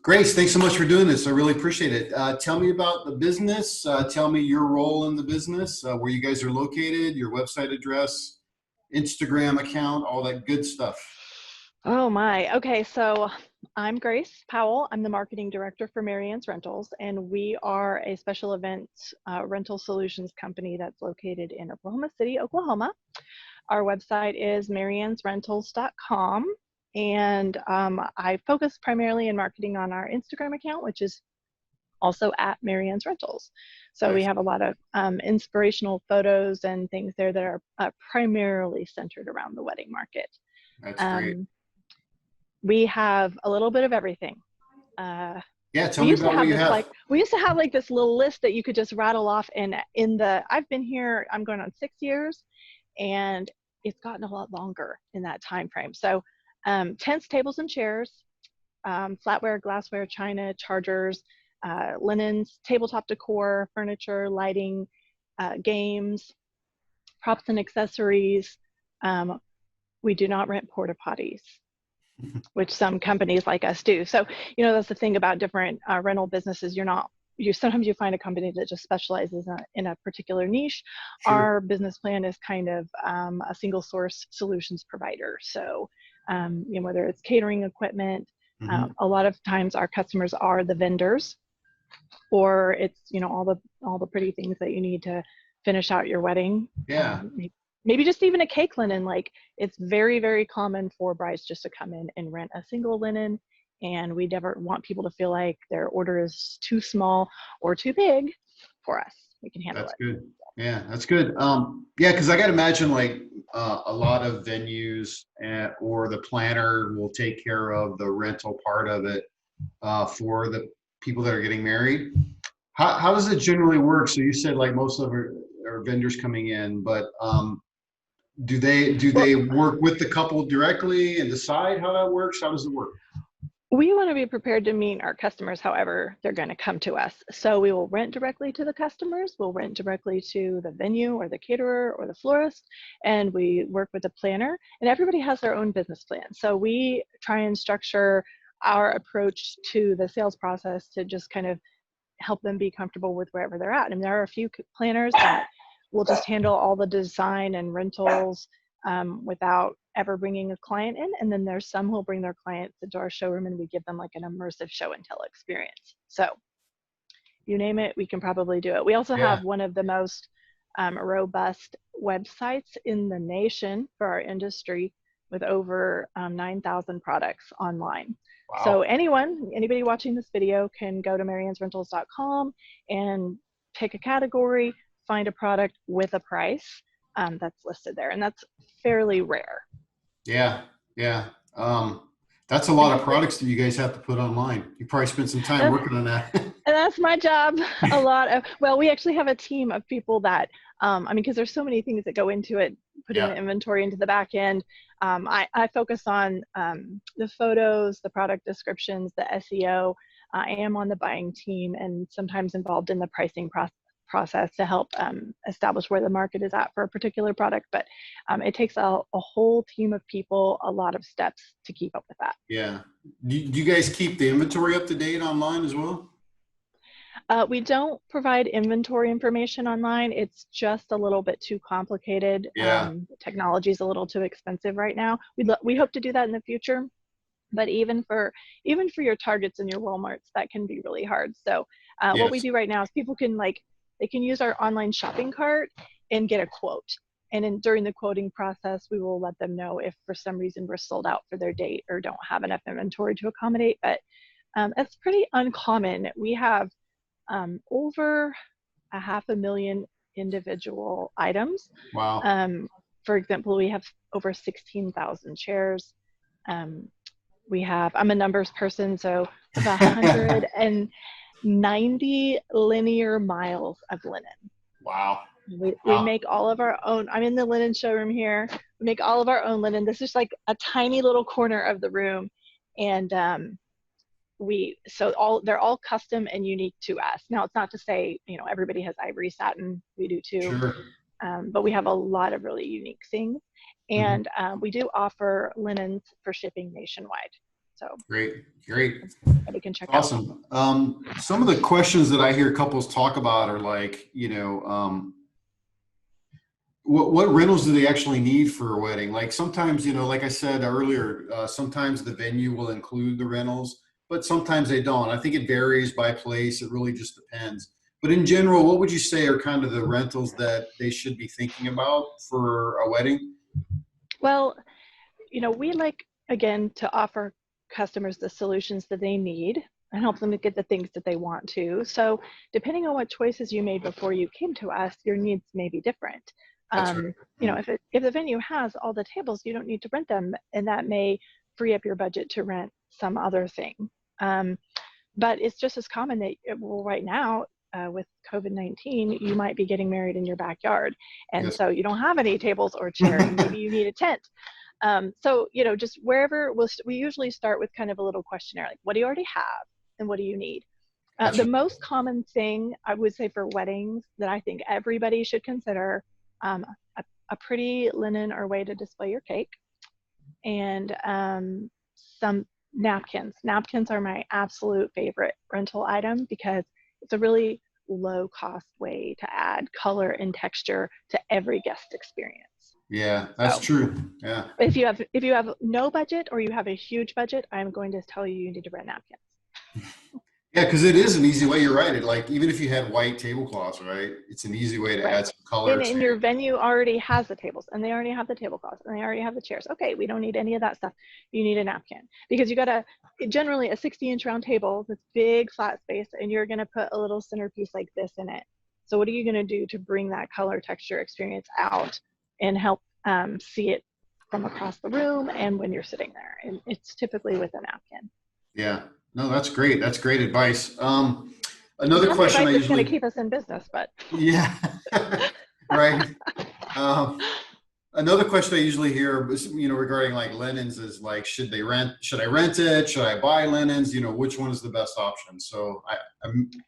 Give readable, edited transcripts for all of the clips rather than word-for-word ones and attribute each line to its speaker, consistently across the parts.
Speaker 1: Grace, thanks so much for doing this. I really appreciate it. Tell me about the business. Tell me your role in the business, where you guys are located, your website address, Instagram account, all that good stuff.
Speaker 2: Oh my. Okay, so I'm Grace Powell. I'm the marketing director for Marianne's Rentals, and we are a special events rental solutions company that's located in Oklahoma City, Oklahoma. Our website is mariannesrentals.com, and I focus primarily in marketing on our Instagram account, which is also at Marianne's Rentals. So
Speaker 1: Nice.
Speaker 2: we have a lot of inspirational photos and things there that are primarily centered around the wedding market.
Speaker 1: That's great.
Speaker 2: We have a little bit of everything.
Speaker 1: Yeah, tell me about what you have.
Speaker 2: We used to have like this little list that you could just rattle off, and I've been here, I'm going on 6 years, and it's gotten a lot longer in that time frame. So tents, tables, and chairs, flatware, glassware, china, chargers, linens, tabletop decor, furniture, lighting, games, props and accessories. We do not rent porta potties, which some companies like us do. So, you know, that's the thing about different rental businesses. Sometimes you find a company that just specializes in a particular niche.
Speaker 1: Sure.
Speaker 2: Our business plan is kind of a single source solutions provider. So, you know, whether it's catering equipment, a lot of times our customers are the vendors, or it's, you know, all the pretty things that you need to finish out your wedding.
Speaker 1: Yeah.
Speaker 2: Maybe just even a cake linen. Like, it's very, very common for brides just to come in and rent a single linen, and we never want people to feel like their order is too small or too big for us. We can handle it.
Speaker 1: That's good. Yeah, that's good. Yeah, because I got to imagine like a lot of venues or the planner will take care of the rental part of it for the people that are getting married. How does it generally work? So you said like most of our vendors coming in, but do they work with the couple directly and decide how that works? How does it work?
Speaker 2: We want to be prepared to meet our customers however they're going to come to us. So we will rent directly to the customers, we'll rent directly to the venue or the caterer or the florist, and we work with the planner, and everybody has their own business plan. So we try and structure our approach to the sales process to just kind of help them be comfortable with wherever they're at. And there are a few planners that will just handle all the design and rentals without ever bringing a client in. And then there's some who'll bring their clients into our showroom, and we give them like an immersive show and tell experience. So you name it, we can probably do it. We also have one of the most robust websites in the nation for our industry, with over 9,000 products online. Wow. So anybody watching this video can go to mariannesrentals.com and pick a category, find a product with a price that's listed there, and that's fairly rare.
Speaker 1: Yeah. That's a lot of products that you guys have to put online. You probably spent some time working on that.
Speaker 2: And that's my job. Well, we actually have a team of people that, because there's so many things that go into it, putting the inventory into the back end. I focus on the photos, the product descriptions, the SEO. I am on the buying team and sometimes involved in the pricing process to help establish where the market is at for a particular product. But it takes a whole team of people, a lot of steps to keep up with that.
Speaker 1: Yeah. Do you guys keep the inventory up to date online as well?
Speaker 2: We don't provide inventory information online. It's just a little bit too complicated.
Speaker 1: Yeah.
Speaker 2: Technology is a little too expensive right now. We hope to do that in the future, but even for your Targets and your Walmarts, that can be really hard. So what we do right now is people can they can use our online shopping cart and get a quote. And during the quoting process, we will let them know if for some reason we're sold out for their date or don't have enough inventory to accommodate. But it's pretty uncommon. We have over 500,000 individual items.
Speaker 1: Wow.
Speaker 2: For example, we have over 16,000 chairs. We have, I'm a numbers person, so about 190 linear miles of linen.
Speaker 1: Wow.
Speaker 2: We make all of our own. I'm in the linen showroom here. We make all of our own linen. This is like a tiny little corner of the room. And they're all custom and unique to us. Now, it's not to say, everybody has ivory satin. We do too.
Speaker 1: Sure.
Speaker 2: But we have a lot of really unique things.
Speaker 1: Mhm.
Speaker 2: And we do offer linens for shipping nationwide. So
Speaker 1: Great, great.
Speaker 2: we can check out.
Speaker 1: Awesome. Some of the questions that I hear couples talk about are like, what rentals do they actually need for a wedding? Like sometimes, like I said earlier, sometimes the venue will include the rentals, but sometimes they don't. I think it varies by place. It really just depends. But in general, what would you say are kind of the rentals that they should be thinking about for a wedding?
Speaker 2: Well, we like, again, to offer customers the solutions that they need and help them to get the things that they want to. So depending on what choices you made before you came to us, your needs may be different.
Speaker 1: That's right.
Speaker 2: If the venue has all the tables, you don't need to rent them, and that may free up your budget to rent some other thing. But it's just as common that, right now, with COVID-19, you might be getting married in your backyard, and
Speaker 1: Yes.
Speaker 2: so you don't have any tables or chairs, and maybe you need a tent. So, just wherever we usually start with kind of a little questionnaire, like, what do you already have and what do you need?
Speaker 1: Gotcha.
Speaker 2: The most common thing I would say for weddings that I think everybody should consider, a pretty linen or way to display your cake, and some napkins. Napkins are my absolute favorite rental item because it's a really low cost way to add color and texture to every guest experience.
Speaker 1: Yeah, that's
Speaker 2: So
Speaker 1: true. Yeah.
Speaker 2: if you have no budget or you have a huge budget, I'm going to tell you need to rent napkins.
Speaker 1: Yeah, because it is an easy way. You're right. It like even if you had white tablecloths, right? It's an easy way to
Speaker 2: Right.
Speaker 1: add some color
Speaker 2: And
Speaker 1: to.
Speaker 2: your venue already has the tables, and they already have the tablecloths, and they already have the chairs. Okay, we don't need any of that stuff. You need a napkin because you got generally a 60-inch round table, this big flat space, and you're going to put a little centerpiece like this in it. So what are you going to do to bring that color texture experience out and help see it from across the room and when you're sitting there? And it's typically with a napkin.
Speaker 1: Yeah. No, that's great. That's great advice.
Speaker 2: It's
Speaker 1: Another
Speaker 2: not the
Speaker 1: question
Speaker 2: advice
Speaker 1: I
Speaker 2: that's going to
Speaker 1: usually,
Speaker 2: keep us in business, but
Speaker 1: yeah, right. Um, Another question I usually hear is, regarding like linens is like, should I rent it? Should I buy linens? Which one is the best option? So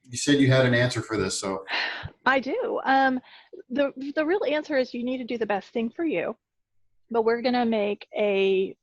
Speaker 1: you said you had an answer for this. So
Speaker 2: I do. The real answer is you need to do the best thing for you, but we're going to make a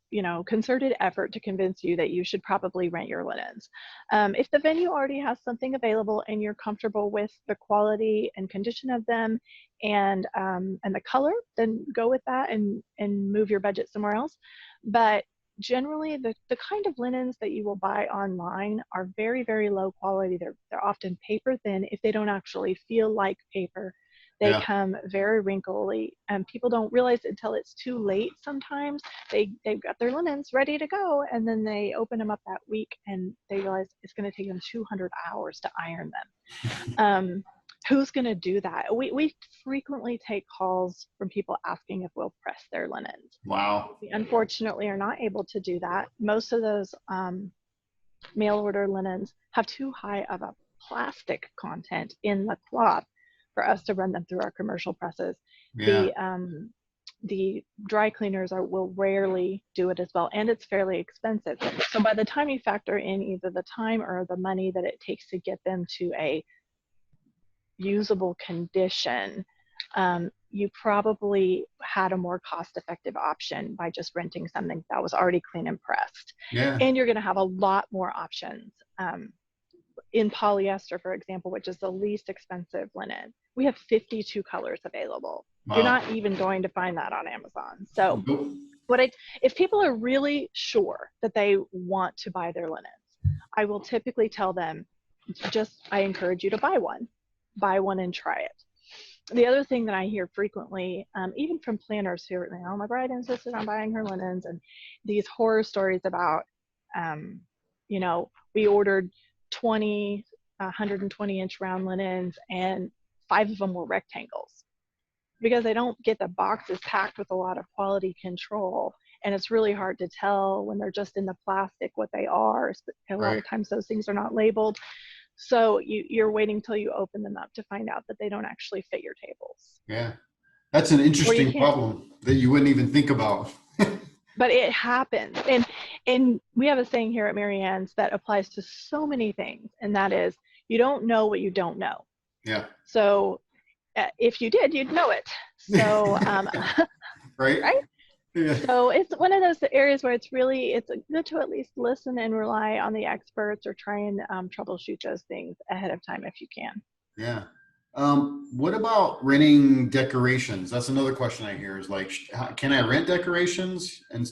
Speaker 2: concerted effort to convince you that you should probably rent your linens. If the venue already has something available and you're comfortable with the quality and condition of them and the color, then go with that and move your budget somewhere else. But generally, the kind of linens that you will buy online are very, very low quality. They're often paper thin if they don't actually feel like paper. They
Speaker 1: yeah,
Speaker 2: come very wrinkly, and people don't realize until it's too late sometimes. They've got their linens ready to go, and then they open them up that week and they realize it's going to take them 200 hours to iron them. Who's going to do that? We frequently take calls from people asking if we'll press their linens.
Speaker 1: wow,
Speaker 2: We unfortunately are not able to do that. Most of those mail order linens have too high of a plastic content in the cloth for us to run them through our commercial presses.
Speaker 1: yeah,
Speaker 2: The dry cleaners will rarely do it as well, and it's fairly expensive. So by the time you factor in either the time or the money that it takes to get them to a usable condition, you probably had a more cost-effective option by just renting something that was already clean and pressed.
Speaker 1: yeah,
Speaker 2: And you're going to have a lot more options. In polyester, for example, which is the least expensive linen, we have 52 colors available. You're
Speaker 1: wow.
Speaker 2: not even going to find that on Amazon. So
Speaker 1: Nope.
Speaker 2: if people are really sure that they want to buy their linens, I will typically tell them, I encourage you to buy one and try it. The other thing that I hear frequently, even from planners who are, my bride insisted on buying her linens, and these horror stories about, we ordered 20 120-inch round linens and 5 of them were rectangles because they don't get the boxes packed with a lot of quality control, and it's really hard to tell when they're just in the plastic what they are. A lot
Speaker 1: Right.
Speaker 2: of times those things are not labeled, so you're waiting till you open them up to find out that they don't actually fit your tables,
Speaker 1: Yeah. That's an
Speaker 2: or you
Speaker 1: interesting
Speaker 2: can't.
Speaker 1: problem that you wouldn't even think about.
Speaker 2: but it happens. And we have a saying here at Marianne's that applies to so many things, and that is, you don't know what you don't know.
Speaker 1: Yeah.
Speaker 2: So if you did, you'd know it. So
Speaker 1: Right.
Speaker 2: right.
Speaker 1: Yeah.
Speaker 2: So it's one of those areas where it's good to at least listen and rely on the experts, or try and troubleshoot those things ahead of time if you can.
Speaker 1: Yeah. What about renting decorations? That's another question I hear is like, can I rent decorations? And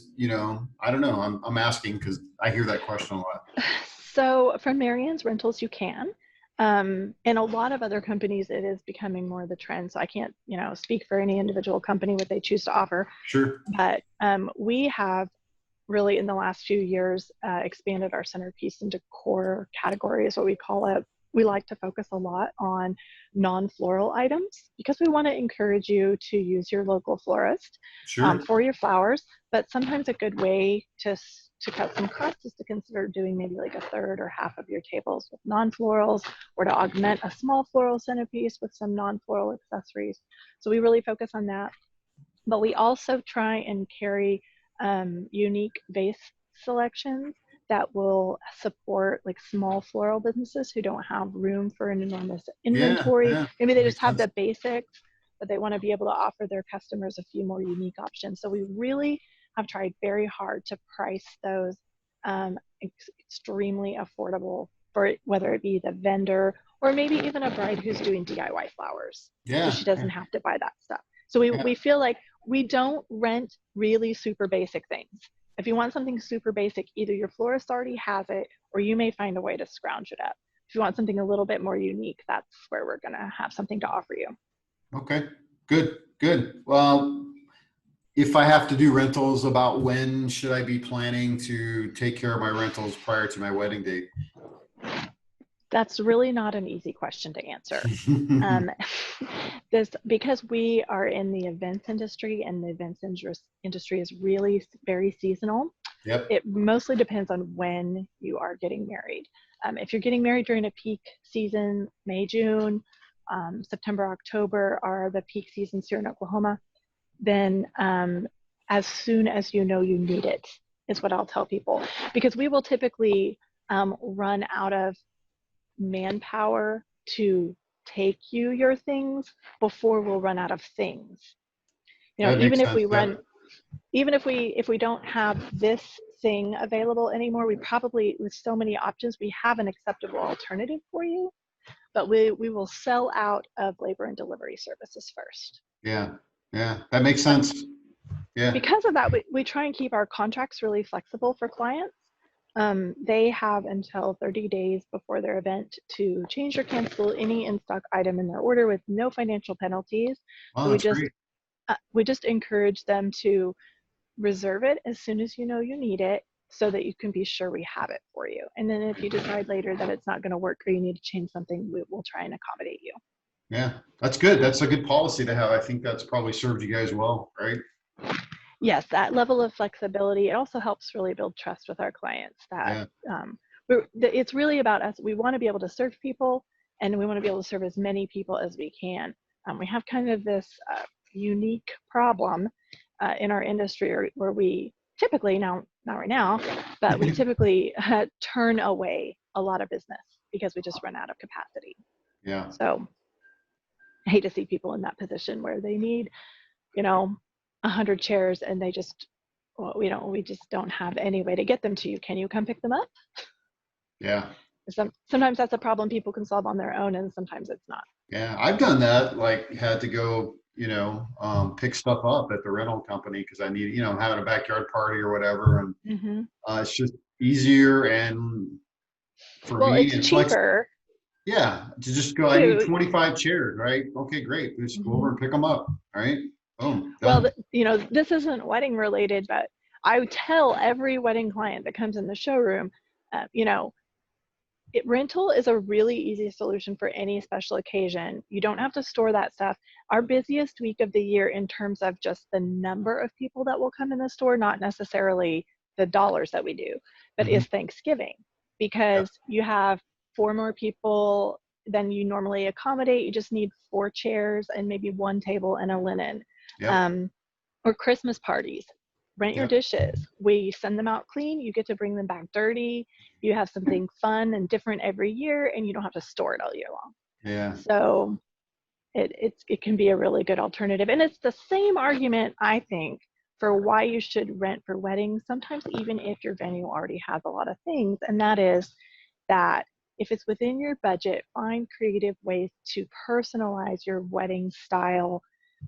Speaker 1: I don't know. I'm asking because I hear that question a lot.
Speaker 2: So for Marianne's Rentals, you can. And a lot of other companies, it is becoming more the trend. So I can't, speak for any individual company what they choose to offer.
Speaker 1: Sure.
Speaker 2: But we have really in the last few years expanded our centerpiece into core categories, what we call it. We like to focus a lot on non-floral items because we want to encourage you to use your local florist
Speaker 1: Sure.
Speaker 2: for your flowers. But sometimes a good way to cut some costs is to consider doing maybe like a third or half of your tables with non-florals, or to augment a small floral centerpiece with some non-floral accessories. So we really focus on that. But we also try and carry unique vase selections that will support like small floral businesses who don't have room for an enormous inventory.
Speaker 1: Yeah.
Speaker 2: Maybe they just
Speaker 1: Makes
Speaker 2: have
Speaker 1: sense.
Speaker 2: the basics, but they want to be able to offer their customers a few more unique options. So we really have tried very hard to price those extremely affordable for whether it be the vendor or maybe even a bride who's doing DIY flowers. So
Speaker 1: Yeah.
Speaker 2: she doesn't have to buy that stuff. So we feel like we don't rent really super basic things. If you want something super basic, either your florist already has it, or you may find a way to scrounge it up. If you want something a little bit more unique, that's where we're gonna have something to offer you.
Speaker 1: Okay. Good. Well, if I have to do rentals, about when should I be planning to take care of my rentals prior to my wedding date?
Speaker 2: That's really not an easy question to answer. Because we are in the events industry, and the events industry is really very seasonal.
Speaker 1: Yep.
Speaker 2: It mostly depends on when you are getting married. If you're getting married during a peak season, May, June, September, October are the peak seasons here in Oklahoma, then as soon as you know you need it is what I'll tell people, because we will typically run out of manpower to take you your things before we'll run out of things.
Speaker 1: That
Speaker 2: Even
Speaker 1: makes
Speaker 2: if
Speaker 1: sense.
Speaker 2: we
Speaker 1: Yep.
Speaker 2: run, even if we don't have this thing available anymore, we probably, with so many options, we have an acceptable alternative for you, but we will sell out of labor and delivery services first.
Speaker 1: Yeah. That makes sense. Yeah.
Speaker 2: Because of that, we try and keep our contracts really flexible for clients. They have until 30 days before their event to change or cancel any in-stock item in their order with no financial penalties.
Speaker 1: Oh,
Speaker 2: So
Speaker 1: that's great.
Speaker 2: we just encourage them to reserve it as soon as you know you need it, so that you can be sure we have it for you. And then if you decide later that it's not going to work or you need to change something, we'll try and accommodate you.
Speaker 1: Yeah, that's good. That's a good policy to have. I think that's probably served you guys well, right?
Speaker 2: Yes, that level of flexibility, it also helps really build trust with our clients that it's really about us. We want to be able to serve people, and we want to be able to serve as many people as we can. We have kind of this unique problem in our industry where we typically, not right now, but we typically turn away a lot of business because we just run out of capacity.
Speaker 1: Yeah.
Speaker 2: So I hate to see people in that position where they need, 100 chairs and they just, we just don't have any way to get them to you. Can you come pick them up?
Speaker 1: Yeah.
Speaker 2: Sometimes that's a problem people can solve on their own, and sometimes it's not.
Speaker 1: Yeah. I've done that. Like had to go, pick stuff up at the rental company because I need, having a backyard party or whatever. And it's just easier and for
Speaker 2: Well,
Speaker 1: me
Speaker 2: it's
Speaker 1: and flex.
Speaker 2: cheaper.
Speaker 1: Yeah. To just go, I need 25 chairs, right? Okay, great. Just go over and pick them up. All right. Boom. Done.
Speaker 2: Well, this isn't wedding related, but I would tell every wedding client that comes in the showroom, rental is a really easy solution for any special occasion. You don't have to store that stuff. Our busiest week of the year in terms of just the number of people that will come in the store, not necessarily the dollars that we do, but is Thanksgiving, because you have 4 more people than you normally accommodate. You just need 4 chairs and maybe 1 table and a linen. Or Christmas parties. rent your
Speaker 1: Yep.
Speaker 2: dishes. We send them out clean. You get to bring them back dirty. You have something fun and different every year, and you don't have to store it all year long.
Speaker 1: Yeah.
Speaker 2: So it can be a really good alternative. And it's the same argument, I think, for why you should rent for weddings, sometimes even if your venue already has a lot of things. And that is that if it's within your budget, find creative ways to personalize your wedding style.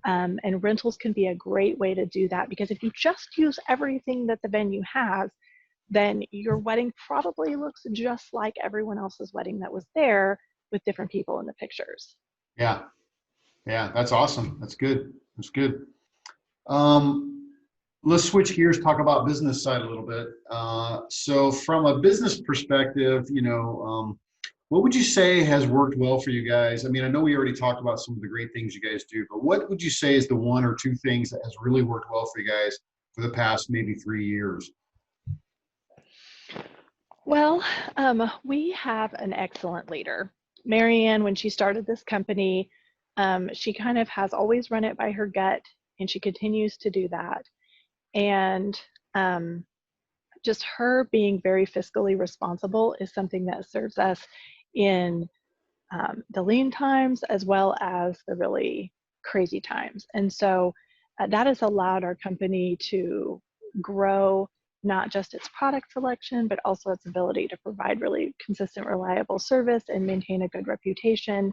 Speaker 2: And rentals can be a great way to do that, because if you just use everything that the venue has, then your wedding probably looks just like everyone else's wedding that was there with different people in the pictures.
Speaker 1: Yeah. Yeah. That's awesome. That's good. That's good. Um, let's switch gears, talk about business side a little bit. So from a business perspective, what would you say has worked well for you guys? I mean, I know we already talked about some of the great things you guys do, but what would you say is the one or two things that has really worked well for you guys for the past maybe 3 years?
Speaker 2: Well, we have an excellent leader. Marianne, when she started this company, she kind of has always run it by her gut, and she continues to do that. And just her being very fiscally responsible is something that serves us in the lean times as well as the really crazy times. And so that has allowed our company to grow not just its product selection, but also its ability to provide really consistent, reliable service and maintain a good reputation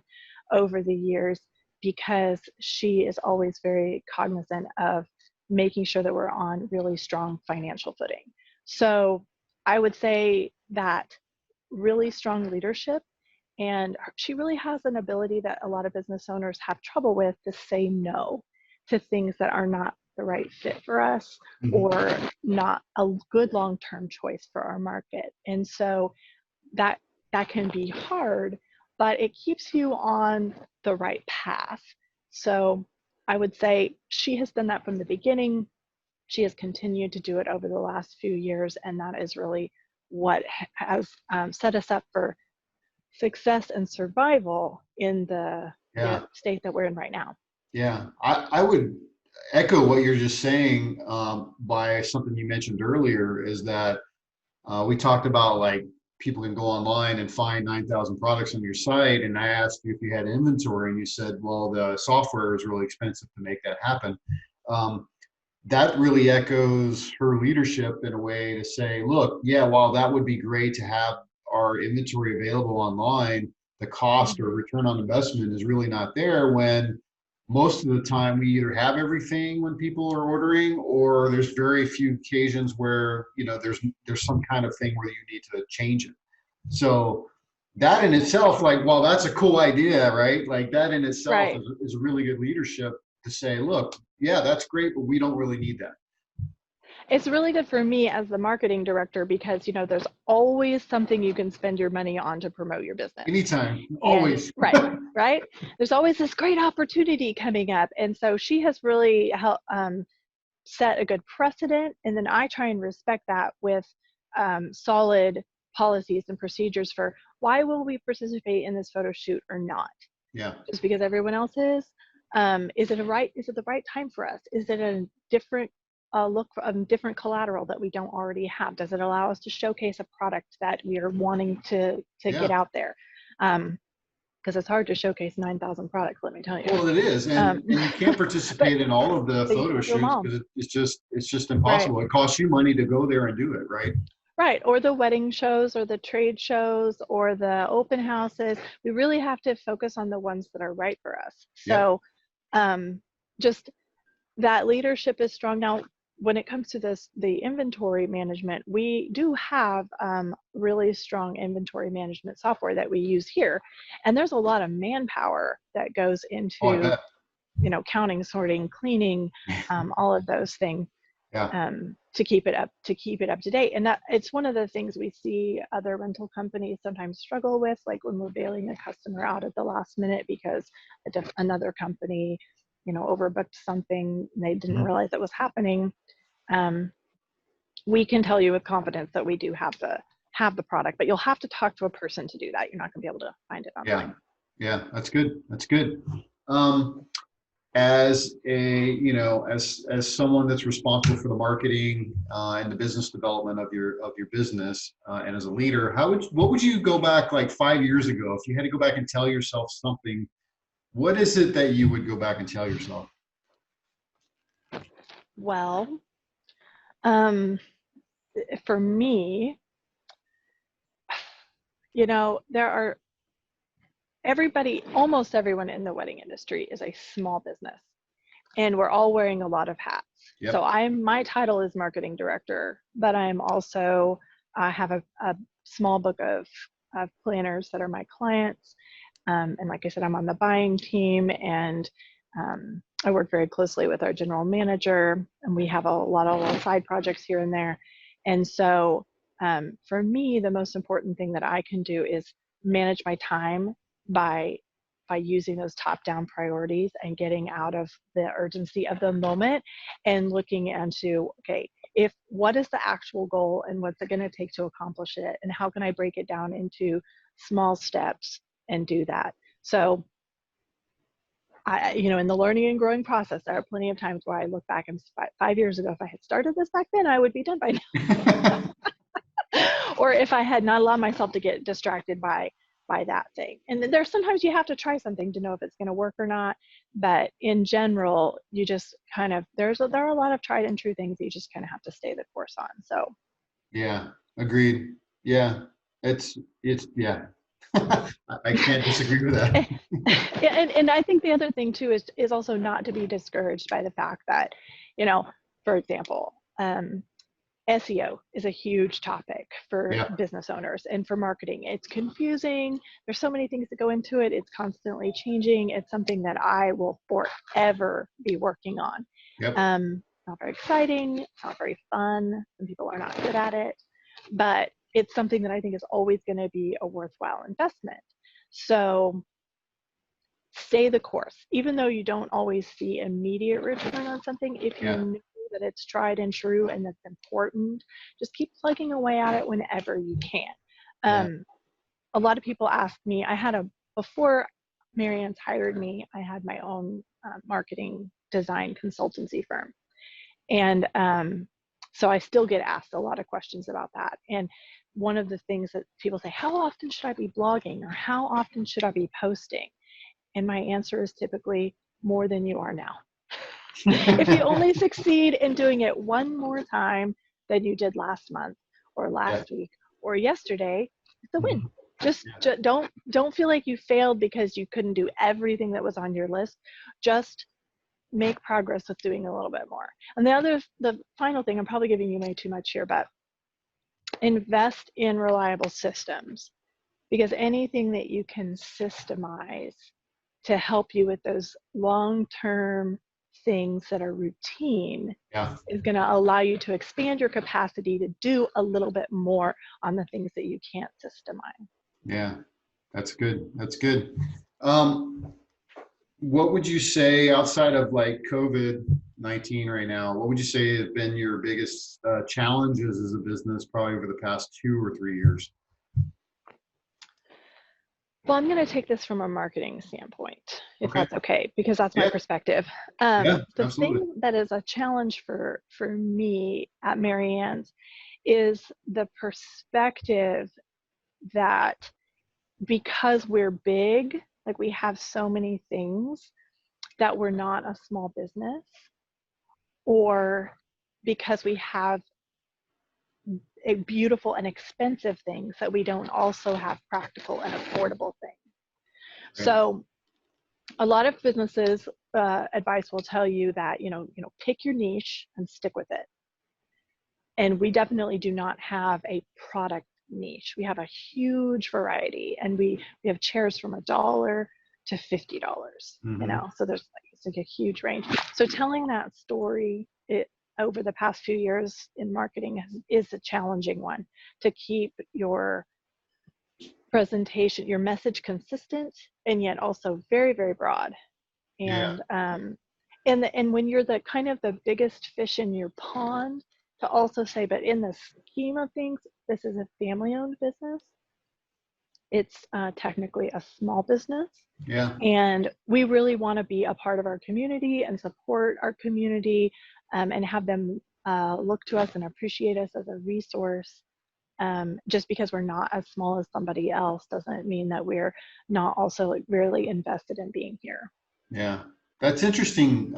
Speaker 2: over the years, because she is always very cognizant of making sure that we're on really strong financial footing. So I would say that really strong leadership, and she really has an ability that a lot of business owners have trouble with, to say no to things that are not the right fit for us
Speaker 1: Mhm.
Speaker 2: or not a good long-term choice for our market. And so that can be hard, but it keeps you on the right path. So I would say she has done that from the beginning. She has continued to do it over the last few years, and that is really what has set us up for success and survival in the
Speaker 1: Yeah.
Speaker 2: state that we're in right now.
Speaker 1: Yeah. I would echo what you're just saying by something you mentioned earlier is that we talked about like people can go online and find 9,000 products on your site. And I asked you if you had inventory, and you said, well, the software is really expensive to make that happen. Um, that really echoes her leadership in a way to say, look, yeah, while that would be great to have our inventory available online, the cost or return on investment is really not there when most of the time we either have everything when people are ordering, or there's very few occasions where there's some kind of thing where you need to change it. So that in itself, like, well, that's a cool idea, right? Like that in itself
Speaker 2: Right.
Speaker 1: is really good leadership to say, look, yeah, that's great, but we don't really need that.
Speaker 2: It's really good for me as the marketing director, because there's always something you can spend your money on to promote your business.
Speaker 1: Anytime,
Speaker 2: And
Speaker 1: always.
Speaker 2: right, there's always this great opportunity coming up. And so she has really helped set a good precedent, and then I try and respect that with solid policies and procedures for why will we participate in this photo shoot or not.
Speaker 1: Yeah.
Speaker 2: Just because everyone else is. Is it the right time for us? Is it a different look for different collateral that we don't already have? Does it allow us to showcase a product that we are wanting to get
Speaker 1: Yeah.
Speaker 2: out there? Because it's hard to showcase 9,000 products, let me tell you.
Speaker 1: Well, it is, and you can't
Speaker 2: But
Speaker 1: participate in all of the
Speaker 2: you
Speaker 1: photo
Speaker 2: can't do them
Speaker 1: shoots
Speaker 2: all.
Speaker 1: because it's just
Speaker 2: Right.
Speaker 1: impossible. It costs you money to go there and do it, right?
Speaker 2: Right, or the wedding shows or the trade shows or the open houses. We really have to focus on the ones that are right for us.
Speaker 1: Yep.
Speaker 2: So just that leadership is strong. Now, when it comes to the inventory management, we do have really strong inventory management software that we use here. And there's a lot of manpower that goes
Speaker 1: Oh, I
Speaker 2: into,
Speaker 1: bet.
Speaker 2: counting, sorting, cleaning, all of those things.
Speaker 1: Yeah.
Speaker 2: To keep it up to date. And that it's one of the things we see other rental companies sometimes struggle with, like when we're bailing a customer out at the last minute because another company overbooked something and they didn't realize it was happening. We can tell you with confidence that we do have the product, but you'll have to talk to a person to do that. You're not going to be able to find it
Speaker 1: Yeah.
Speaker 2: online.
Speaker 1: Yeah. That's good. That's good. as a, you know, as someone that's responsible for the marketing and the business development of your business, and as a leader, what would you go back like 5 years ago if you had to go back and tell yourself something? What is it that you would go back and tell yourself?
Speaker 2: Well, for me, you know, almost everyone in the wedding industry is a small business, and we're all wearing a lot of hats.
Speaker 1: Yep.
Speaker 2: So my title is marketing director, but I have a small book of planners that are my clients. And like I said, I'm on the buying team, and I work very closely with our general manager, and we have a lot of little side projects here and there. And so for me, the most important thing that I can do is manage my time by using those top-down priorities and getting out of the urgency of the moment and looking into, okay, what is the actual goal and what's it going to take to accomplish it, and how can I break it down into small steps and do that. So in the learning and growing process, there are plenty of times where I look back and 5 years ago, if I had started this back then, I would be done by now. Or if I had not allowed myself to get distracted by that thing. And then there's sometimes you have to try something to know if it's going to work or not. But in general, you just kind of, there are a lot of tried and true things that you just kind of have to stay the course on. So.
Speaker 1: Yeah, agreed. Yeah, it's yeah. I can't disagree with that.
Speaker 2: and I think the other thing too is also not to be discouraged by the fact that, for example, SEO is a huge topic for
Speaker 1: Yeah,
Speaker 2: business owners and for marketing. It's confusing. There's so many things that go into it. It's constantly changing. It's something that I will forever be working on.
Speaker 1: yep,
Speaker 2: Not very exciting. It's not very fun. Some people are not good at it, but it's something that I think is always going to be a worthwhile investment. So stay the course, even though you don't always see immediate return on something. If you
Speaker 1: yeah,
Speaker 2: know that it's tried and true and that's important, just keep plugging away at it whenever you can.
Speaker 1: yeah,
Speaker 2: A lot of people ask me, before Marianne's hired me, I had my own marketing design consultancy firm. And so I still get asked a lot of questions about that. And one of the things that people say, how often should I be blogging, or how often should I be posting? And my answer is typically more than you are now. If you only succeed in doing it one more time than you did last month or
Speaker 1: yeah,
Speaker 2: last week or yesterday, it's a win.
Speaker 1: mhm,
Speaker 2: Just
Speaker 1: yeah,
Speaker 2: don't feel like you failed because you couldn't do everything that was on your list. Just make progress with doing a little bit more. And the final thing, I'm probably giving you way too much here, but invest in reliable systems, because anything that you can systemize to help you with those long-term things that are routine
Speaker 1: yeah,
Speaker 2: is going to allow you to expand your capacity to do a little bit more on the things that you can't systemize.
Speaker 1: yeah. That's good. That's good. Um, what would you say outside of like COVID-19 right now? What would you say have been your biggest challenges as a business, probably over the past 2 or 3 years?
Speaker 2: Well, I'm going to take this from a marketing standpoint, if
Speaker 1: Okay.
Speaker 2: that's okay, because that's my
Speaker 1: Yeah.
Speaker 2: perspective.
Speaker 1: Yeah.
Speaker 2: The
Speaker 1: Absolutely.
Speaker 2: thing that is a challenge for me at Marianne's is the perspective that because we're big, like we have so many things, that we're not a small business, or because we have a beautiful and expensive things, that we don't also have practical and affordable things.
Speaker 1: Right.
Speaker 2: So a lot of businesses advice will tell you that pick your niche and stick with it. And we definitely do not have a product niche. We have a huge variety, and we have chairs from $1 to $50.
Speaker 1: Mm-hmm.
Speaker 2: So there's like a huge range. So telling that story over the past few years in marketing is a challenging one, to keep your presentation, your message consistent, and yet also very, very broad.
Speaker 1: Yeah.
Speaker 2: And when you're the kind of the biggest fish in your pond, to also say, but in the scheme of things, this is a family-owned business. It's technically a small business,
Speaker 1: Yeah.
Speaker 2: and we really want to be a part of our community and support our community, and have them look to us and appreciate us as a resource. Just because we're not as small as somebody else doesn't mean that we're not also like really invested in being here.
Speaker 1: Yeah. That's interesting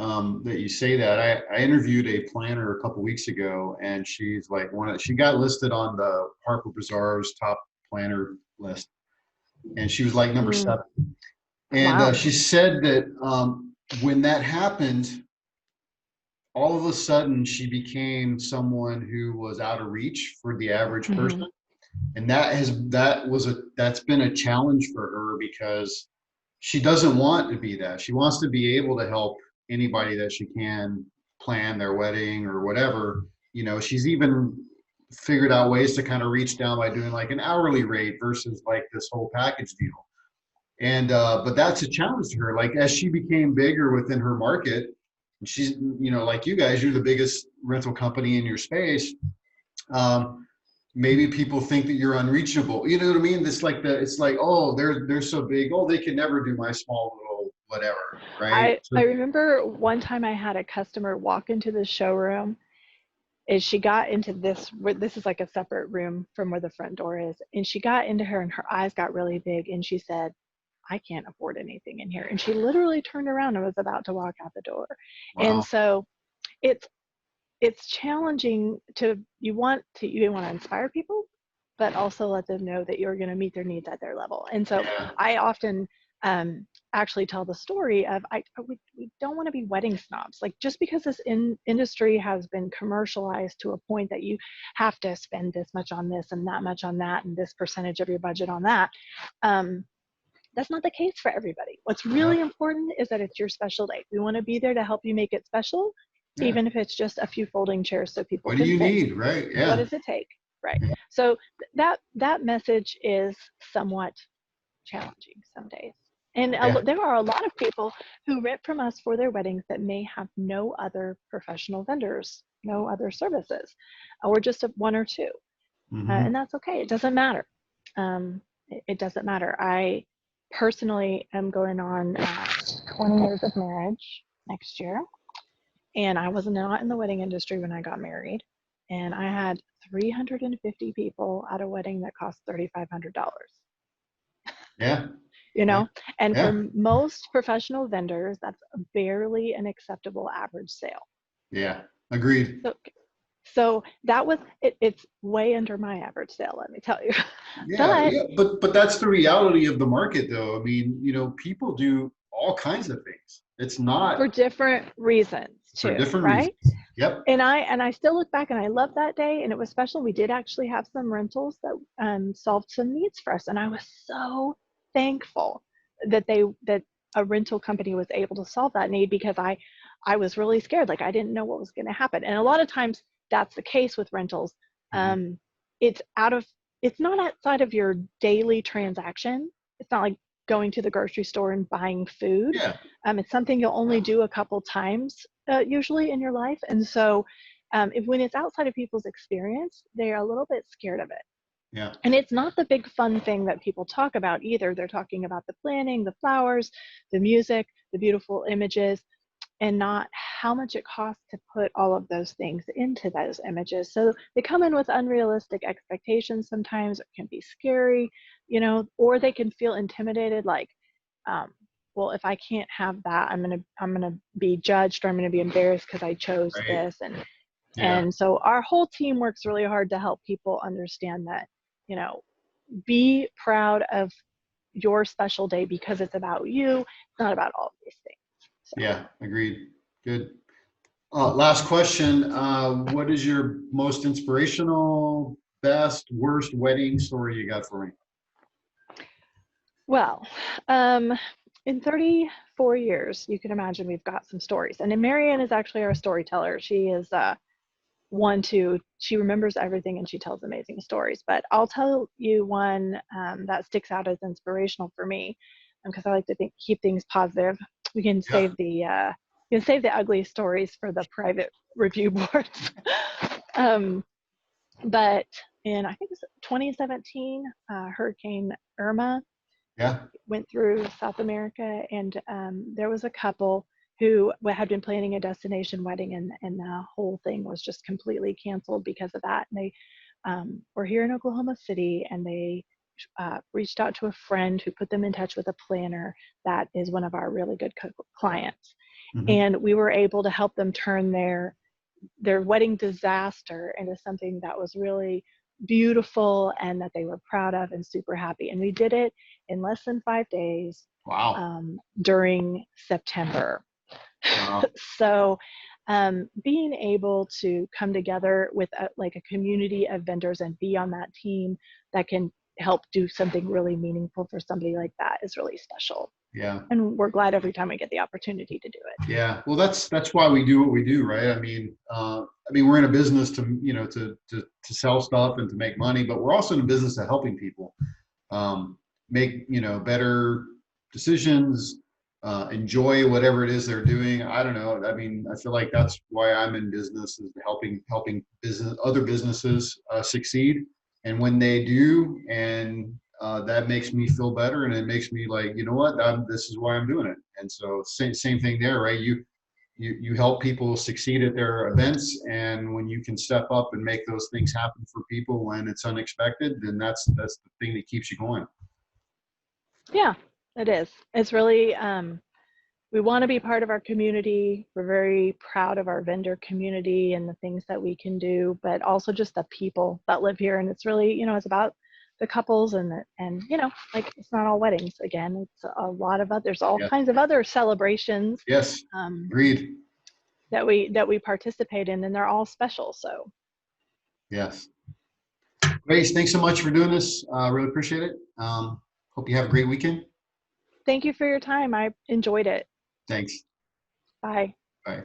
Speaker 1: that you say that. I interviewed a planner a couple weeks ago, and she's like she got listed on the Harper Bazaar's top planner list, and she was like number
Speaker 2: Mm,
Speaker 1: 7. And
Speaker 2: wow.
Speaker 1: she said that when that happened, all of a sudden she became someone who was out of reach for the average
Speaker 2: Hmm.
Speaker 1: person. And that's been a challenge for her because she doesn't want to be that. She wants to be able to help anybody that she can plan their wedding or whatever. She's even figured out ways to kind of reach down by doing like an hourly rate versus like this whole package deal. And but that's a challenge to her. Like as she became bigger within her market, and she's like you guys, you're the biggest rental company in your space. Um, Maybe people think that you're unreachable. You know what I mean? It's like, oh, they're so big. Oh, they can never do my small little whatever, right?
Speaker 2: I remember one time I had a customer walk into the showroom, and she got into this is like a separate room from where the front door is, and she got into her and her eyes got really big, and she said, I can't afford anything in here. And she literally turned around and was about to walk out the door. And
Speaker 1: Wow.
Speaker 2: so it's it's challenging you want to inspire people, but also let them know that you're going to meet their needs at their level. And so
Speaker 1: Yeah.
Speaker 2: I often actually tell the story of we don't want to be wedding snobs. Like just because this industry has been commercialized to a point that you have to spend this much on this and that much on that and this percentage of your budget on that, that's not the case for everybody. What's really
Speaker 1: Yeah.
Speaker 2: important is that it's your special day. We want to be there to help you make it special,
Speaker 1: Yeah.
Speaker 2: even if it's just a few folding chairs so people
Speaker 1: What do
Speaker 2: can
Speaker 1: you
Speaker 2: sit.
Speaker 1: need? Right.
Speaker 2: What
Speaker 1: Yeah.
Speaker 2: does it take? Right. So that message is somewhat challenging some days. And
Speaker 1: Yeah.
Speaker 2: there are a lot of people who rent from us for their weddings that may have no other professional vendors, no other services, or just one or two. And
Speaker 1: Hmm.
Speaker 2: that's okay. It doesn't matter. It doesn't matter. I personally am going on 20 years of marriage next year, and I was not in the wedding industry when I got married, and I had 350 people at a wedding that cost $3,500.
Speaker 1: Yeah.
Speaker 2: You
Speaker 1: Yeah.
Speaker 2: know, and
Speaker 1: Yeah.
Speaker 2: for most professional vendors, that's barely an acceptable average sale.
Speaker 1: Yeah. Agreed.
Speaker 2: So, so that was it's way under my average sale, let me tell you.
Speaker 1: Yeah.
Speaker 2: But
Speaker 1: Yeah. But that's the reality of the market, though. I mean, people do all kinds of things. It's
Speaker 2: for
Speaker 1: not
Speaker 2: different reasons
Speaker 1: for
Speaker 2: too,
Speaker 1: different
Speaker 2: right?
Speaker 1: reasons. Yep.
Speaker 2: And I still look back and I love that day, and it was special. We did actually have some rentals that solved some needs for us, and I was so thankful that a rental company was able to solve that need, because I was really scared. Like I didn't know what was going to happen, and a lot of times that's the case with rentals.
Speaker 1: Hmm.
Speaker 2: um, it's out of it's not outside of your daily transaction. It's not like going to the grocery store and buying food.
Speaker 1: Yeah.
Speaker 2: It's something you'll only do a couple times usually in your life. And so when it's outside of people's experience, they're a little bit scared of it.
Speaker 1: Yeah.
Speaker 2: And it's not the big fun thing that people talk about either. They're talking about the planning, the flowers, the music, the beautiful images, and not how much it costs to put all of those things into those images. So they come in with unrealistic expectations sometimes. It can be scary, or they can feel intimidated, like, um, well, if I can't have that, I'm gonna be judged, or I'm gonna be embarrassed because I chose
Speaker 1: Right.
Speaker 2: this. And
Speaker 1: Yeah.
Speaker 2: and so our whole team works really hard to help people understand that, you know, be proud of your special day because it's about you. It's not about all of these things. So.
Speaker 1: Yeah. Agreed. Good. Last question. What is your most inspirational, best, worst wedding story you got for me?
Speaker 2: Well, in 34 years, you can imagine we've got some stories. And then Marianne is actually our storyteller. She is she remembers everything and she tells amazing stories. But I'll tell you one that sticks out as inspirational for me, because I like to keep things positive. We can
Speaker 1: Yeah.
Speaker 2: save the ugly stories for the private review boards. But in, I think it was 2017, Hurricane Irma
Speaker 1: Yeah.
Speaker 2: went through South America, and there was a couple who had been planning a destination wedding, and the whole thing was just completely canceled because of that. And they were here in Oklahoma City, and they reached out to a friend who put them in touch with a planner that is one of our really good clients.
Speaker 1: Mm-hmm.
Speaker 2: And we were able to help them turn their wedding disaster into something that was really beautiful and that they were proud of and super happy. And we did it in less than 5 days.
Speaker 1: Wow.
Speaker 2: During September.
Speaker 1: Wow.
Speaker 2: So being able to come together with like a community of vendors and be on that team that can help do something really meaningful for somebody like that is really special.
Speaker 1: Yeah.
Speaker 2: And we're glad every time we get the opportunity to do it.
Speaker 1: Yeah. Well, that's why we do what we do, right? I mean, we're in a business to, you know, to sell stuff and to make money, but we're also in a business of helping people make, you know, better decisions, enjoy whatever it is they're doing. I don't know. I mean, I feel like that's why I'm in business, is helping other businesses succeed. And when they do, and that makes me feel better, and it makes me like, you know what, this is why I'm doing it. And so same thing there, right? You help people succeed at their events, and when you can step up and make those things happen for people when it's unexpected, then that's the thing that keeps you going.
Speaker 2: Yeah, it is. It's really, we want to be part of our community. We're very proud of our vendor community and the things that we can do, but also just the people that live here. And it's really, you know, it's about the couples and you know, like, it's not all weddings. Again, it's a lot of others, all kinds of other celebrations.
Speaker 1: Yes. Agreed.
Speaker 2: That we participate in, and they're all special. So.
Speaker 1: Yes. Grace, thanks so much for doing this. Really appreciate it. Hope you have a great weekend.
Speaker 2: Thank you for your time. I enjoyed it.
Speaker 1: Thanks.
Speaker 2: Bye.
Speaker 1: Bye.